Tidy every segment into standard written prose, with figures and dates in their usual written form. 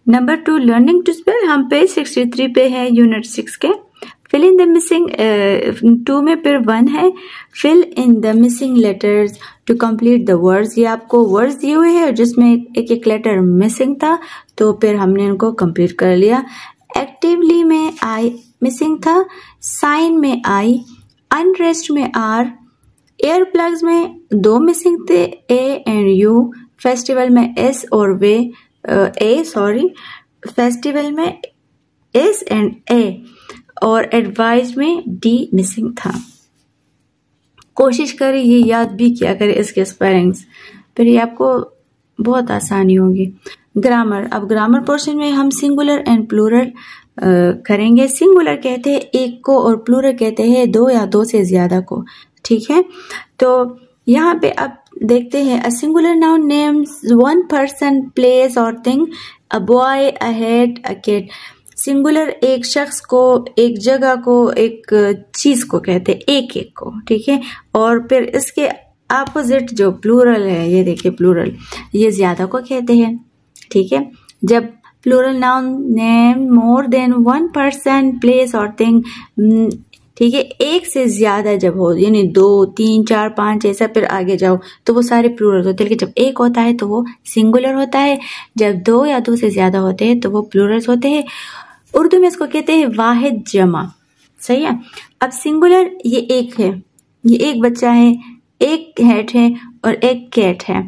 Number 2 learning to spell. हम page 63 पे है यूनिट 6 के। फिल इन द मिसिंग 2 में फिर 1 है fill in the missing letters to complete the words. ये आपको वर्ड्स दिए हुए हैं जिसमें एक एक लेटर मिसिंग था तो फिर हमने इनको कंप्लीट कर लिया। एक्टिवली में आई मिसिंग था, साइन में आई, अनरेस्ट में आर, एयर प्लग्स में 2 मिसिंग थे ए एंड यू, फेस्टिवल में एस और वे फेस्टिवल में एस एंड ए और एडवाइज में डी मिसिंग था। कोशिश करें ये याद भी किया करें इसके स्पेलिंग्स, फिर ये आपको बहुत आसानी होगी। ग्रामर, अब ग्रामर पोर्शन में हम सिंगुलर एंड प्लूरल करेंगे। सिंगुलर कहते हैं एक को और प्लूरल कहते हैं 2 या 2 से ज्यादा को, ठीक है। तो यहाँ पे अब देखते हैं a singular noun names 1 person, place और thing, a boy, a head, a kid. Singular एक शख्स को, एक जगह को, एक चीज को कहते हैं, एक एक को, ठीक है। और फिर इसके अपोजिट जो प्लूरल है, ये देखिए प्लूरल, ये ज्यादा को कहते हैं, ठीक है। जब plural noun name more than 1 person, place और थिंग, ठीक है, एक से ज्यादा जब हो, यानी 2, 3, 4, 5 ऐसा फिर आगे जाओ तो वो सारे प्लूरल होते हैं। लेकिन जब एक होता है तो वो सिंगुलर होता है, जब 2 या 2 से ज्यादा होते हैं तो वो प्लूरल्स होते हैं। उर्दू में इसको कहते हैं वाहिद जमा, सही है। अब सिंगुलर ये एक है, ये एक बच्चा है, एक हेड है और एक कैट है।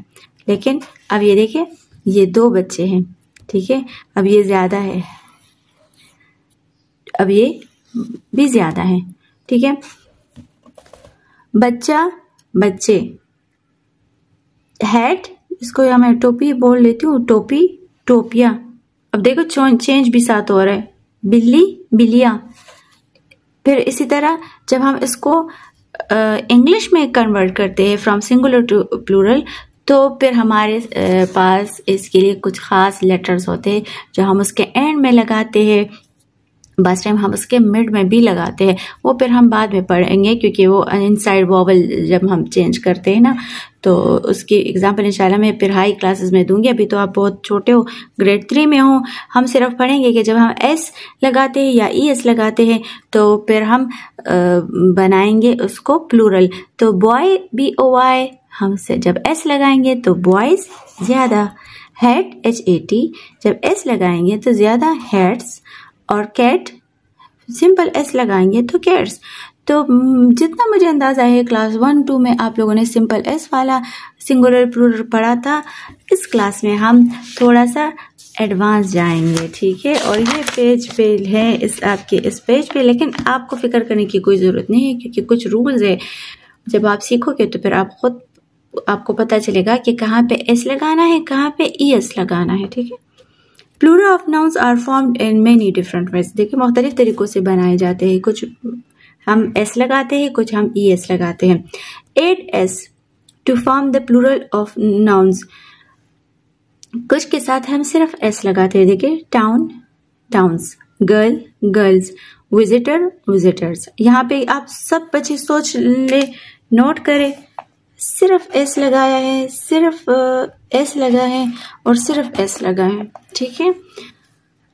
लेकिन अब ये देखिए ये 2 बच्चे हैं, ठीक है। अब ये ज्यादा है, अब ये भी ज्यादा है, ठीक है। बच्चा, बच्चे, हेड, इसको या मैं टोपी बोल लेती हूँ, टोपी, टोपिया। अब देखो चेंज भी साथ हो रहा है, बिल्ली, बिल्लियां। फिर इसी तरह जब हम इसको इंग्लिश में कन्वर्ट करते हैं फ्रॉम सिंगुलर टू प्लूरल तो फिर हमारे पास इसके लिए कुछ खास लेटर्स होते हैं जो हम उसके एंड में लगाते हैं, बस टाइम हम उसके मिड में भी लगाते हैं। वो फिर हम बाद में पढ़ेंगे क्योंकि वो इनसाइड वॉवल जब हम चेंज करते हैं ना, तो उसकी एग्जांपल इंशाल्लाह मैं फिर हाई क्लासेस में दूंगी। अभी तो आप बहुत छोटे हो, ग्रेड 3 में हो। हम सिर्फ पढ़ेंगे कि जब हम एस लगाते हैं या ई एस लगाते हैं तो फिर हम बनाएंगे उसको प्लूरल। तो बॉय, बी ओ वाई, हमसे जब एस लगाएंगे तो बॉयज ज्यादा, हेड, एच ए टी, जब एस लगाएंगे तो ज्यादा हेड्स, और कैट सिंपल एस लगाएंगे तो कैट्स। तो जितना मुझे अंदाजा है क्लास 1, 2 में आप लोगों ने सिंपल एस वाला सिंगुलर प्लूरल पढ़ा था। इस क्लास में हम थोड़ा सा एडवांस जाएंगे, ठीक है। और ये पेज पे है इस आपके इस पेज पे, लेकिन आपको फिक्र करने की कोई जरूरत नहीं है क्योंकि कुछ रूल्स है। जब आप सीखोगे तो फिर आपको पता चलेगा कि कहाँ पे एस लगाना है, कहाँ पे ई एस लगाना है, ठीक है। Plural of nouns are formed in many different ways. देखिए मुख्तलिफ तरीकों से बनाए जाते हैं, कुछ हम एस लगाते हैं, कुछ हम ई एस लगाते हैं। Add S to form the plural of nouns, कुछ के साथ हम सिर्फ एस लगाते हैं। देखिए town, towns, girl, girls, visitor, visitors. यहाँ पे आप सब बच्चे सोच ले, नोट करें, सिर्फ एस लगाया है, सिर्फ एस लगा है और सिर्फ एस लगा है, ठीक है।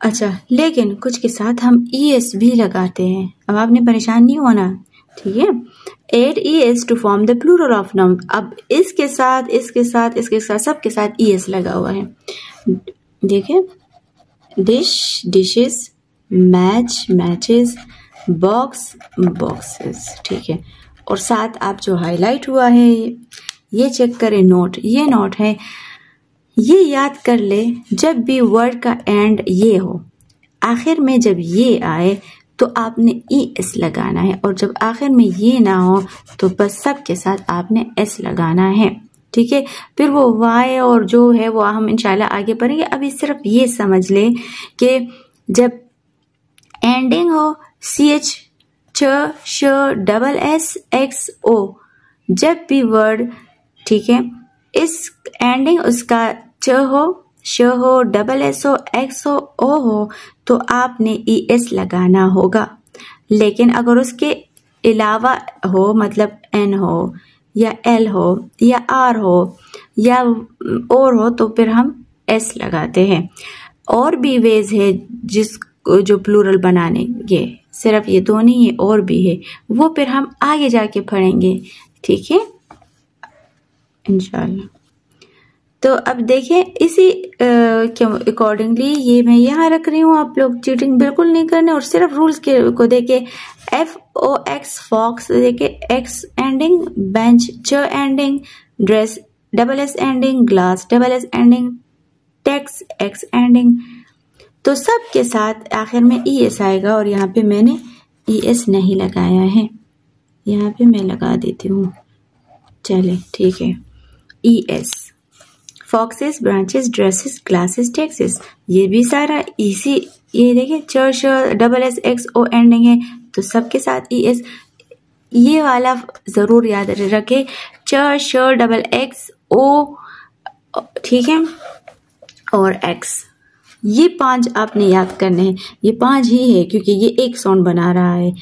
अच्छा, लेकिन कुछ के साथ हम ई एस भी लगाते हैं। अब आपने परेशान नहीं होना, ठीक है। Add E S to form the plural of noun. अब इसके साथ, इसके साथ, इसके साथ, सबके साथ ई एस लगा हुआ है। देखिए dish, dishes, match, matches, box, boxes, ठीक है। और साथ आप जो हाईलाइट हुआ है ये चेक करें, नोट, ये नोट है, ये याद कर ले जब भी वर्ड का एंड ये हो, आखिर में जब ये आए तो आपने ई एस लगाना है, और जब आखिर में ये ना हो तो बस सब के साथ आपने एस लगाना है, ठीक है। फिर वो वाई और जो है वो हम इंशाल्लाह आगे पढ़ेंगे। अभी सिर्फ ये समझ ले कि जब एंडिंग हो सी एच, च, श, डबल एस, एक्स, ओ, जब भी वर्ड, ठीक है, इस एंडिंग उसका च हो, श हो, डबल एस हो, एक्स हो, ओ हो, तो आपने ई एस लगाना होगा। लेकिन अगर उसके अलावा हो, मतलब एन हो या एल हो या आर हो या और हो, तो फिर हम एस लगाते हैं। और भी वेज है जिस जो प्लूरल बनाने, ये सिर्फ ये दो नहीं है, और भी है, वो फिर हम आगे जाके पढ़ेंगे, ठीक है इंशाल्लाह। तो अब देखें इसी के अकॉर्डिंगली ये मैं यहाँ रख रही हूँ, आप लोग चीटिंग बिल्कुल नहीं करने और सिर्फ रूल्स के को देखे। FOX फॉक्स देखे, X एंडिंग, बेंच च ending, dress SS ending, glass SS ending, tax X ending. तो सब के साथ आखिर में ES आएगा और यहाँ पे मैंने ES नहीं लगाया है, यहाँ पे मैं लगा देती हूँ, चले ठीक है। ES foxes, branches, dresses, glasses, Texas, ये भी सारा इसी, ये देखिए चर्च SS XO एंडिंग है तो सबके साथ ES। ये वाला जरूर याद रखे, चर्च XXO, ठीक है, और X, ये 5 आपने याद करने हैं, ये 5 ही है क्योंकि ये एक साउंड बना रहा है,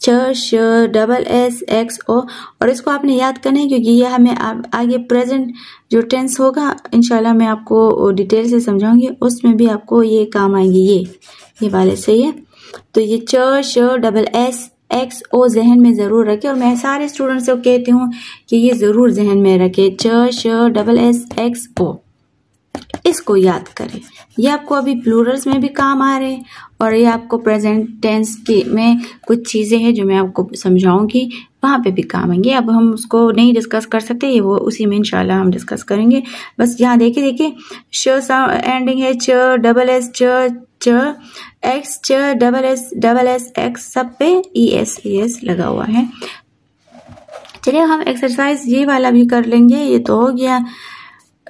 चर्च SS XO, और इसको आपने याद करना है क्योंकि ये हमें आगे प्रेजेंट जो टेंस होगा इंशाल्लाह मैं आपको डिटेल से समझाऊंगी, उसमें भी आपको ये काम आएंगे, ये वाले सही है। तो ये चर्च SS XO जहन में ज़रूर रखें और मैं सारे स्टूडेंट्स को कहती हूँ कि ये ज़रूर जहन में रखें, चर्च SS XO, इसको याद करें। ये आपको अभी प्लूरल्स में भी काम आ रहे हैं और ये आपको प्रेजेंट टेंस के में कुछ चीज़ें हैं जो मैं आपको समझाऊंगी, वहाँ पे भी काम आएंगे। अब हम उसको नहीं डिस्कस कर सकते, ये वो उसी में इंशाल्लाह हम डिस्कस करेंगे। बस यहाँ देखिए श एंडिंग है, च SS च X च SS X, सब पे ES लगा हुआ है। चलिए हम एक्सरसाइज ये वाला भी कर लेंगे, ये तो हो गया।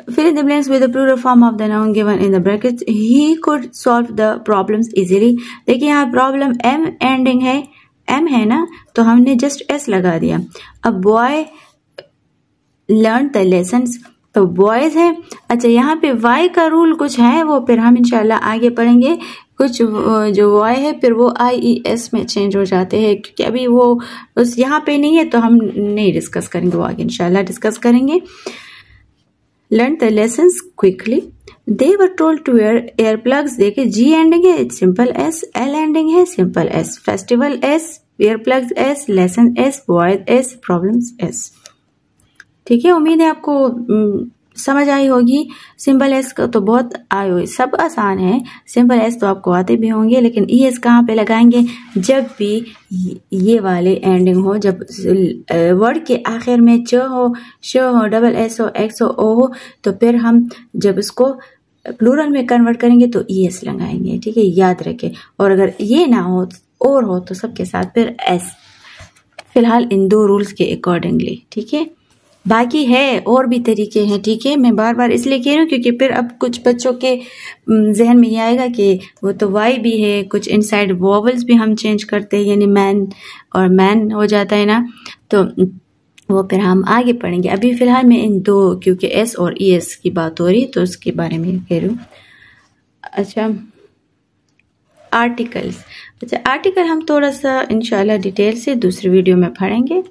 Fill in the blanks with the plural form of the noun given in the brackets. He could solve the problems easily. देखिए यहाँ प्रॉब्लम M एंडिंग है, M है ना, तो हमने जस्ट S लगा दिया। अब बॉय लर्न द लेसन्स, तो बॉयज है। अच्छा यहाँ पे Y का रूल कुछ है, वो फिर हम इंशाल्लाह आगे पढ़ेंगे। कुछ जो Y है फिर वो IES में चेंज हो जाते हैं क्योंकि अभी वो उस यहाँ पे नहीं है तो हम नहीं डिस्कस करेंगे, वो आगे इंशाल्लाह डिस्कस करेंगे। Learn the lessons quickly. They were told to wear earplugs. देखिए G एंडिंग है, सिंपल S, L एंडिंग है, simple S, festival S, earplugs S, lesson S, boys S, problems S। ठीक है, उम्मीद है आपको समझ आई होगी। सिंपल एस का तो बहुत आए हुए, सब आसान है। सिंपल एस तो आपको आते भी होंगे, लेकिन ES कहाँ पे लगाएंगे, जब भी ये वाले एंडिंग हो, जब वर्ड के आखिर में च हो, श हो, SS हो, X हो, O हो, तो फिर हम जब इसको प्लूरल में कन्वर्ट करेंगे तो ES लगाएंगे, ठीक है, याद रखें। और अगर ये ना हो और हो तो सबके साथ फिर S, फिलहाल इन 2 रूल्स के अकॉर्डिंगली, ठीक है। बाकी है और भी तरीके हैं, ठीक है, मैं बार बार इसलिए कह रही हूँ क्योंकि फिर अब कुछ बच्चों के जहन में ये आएगा कि वो तो Y भी है, कुछ इनसाइड वॉवल्स भी हम चेंज करते हैं, यानी मैन और मैन हो जाता है ना, तो वो फिर हम आगे पढ़ेंगे। अभी फिलहाल मैं इन 2, क्योंकि S और ES की बात हो रही तो उसके बारे में कह रही हूँ। अच्छा आर्टिकल्स, अच्छा आर्टिकल हम थोड़ा सा इंशाल्लाह डिटेल से दूसरी वीडियो में पढ़ेंगे।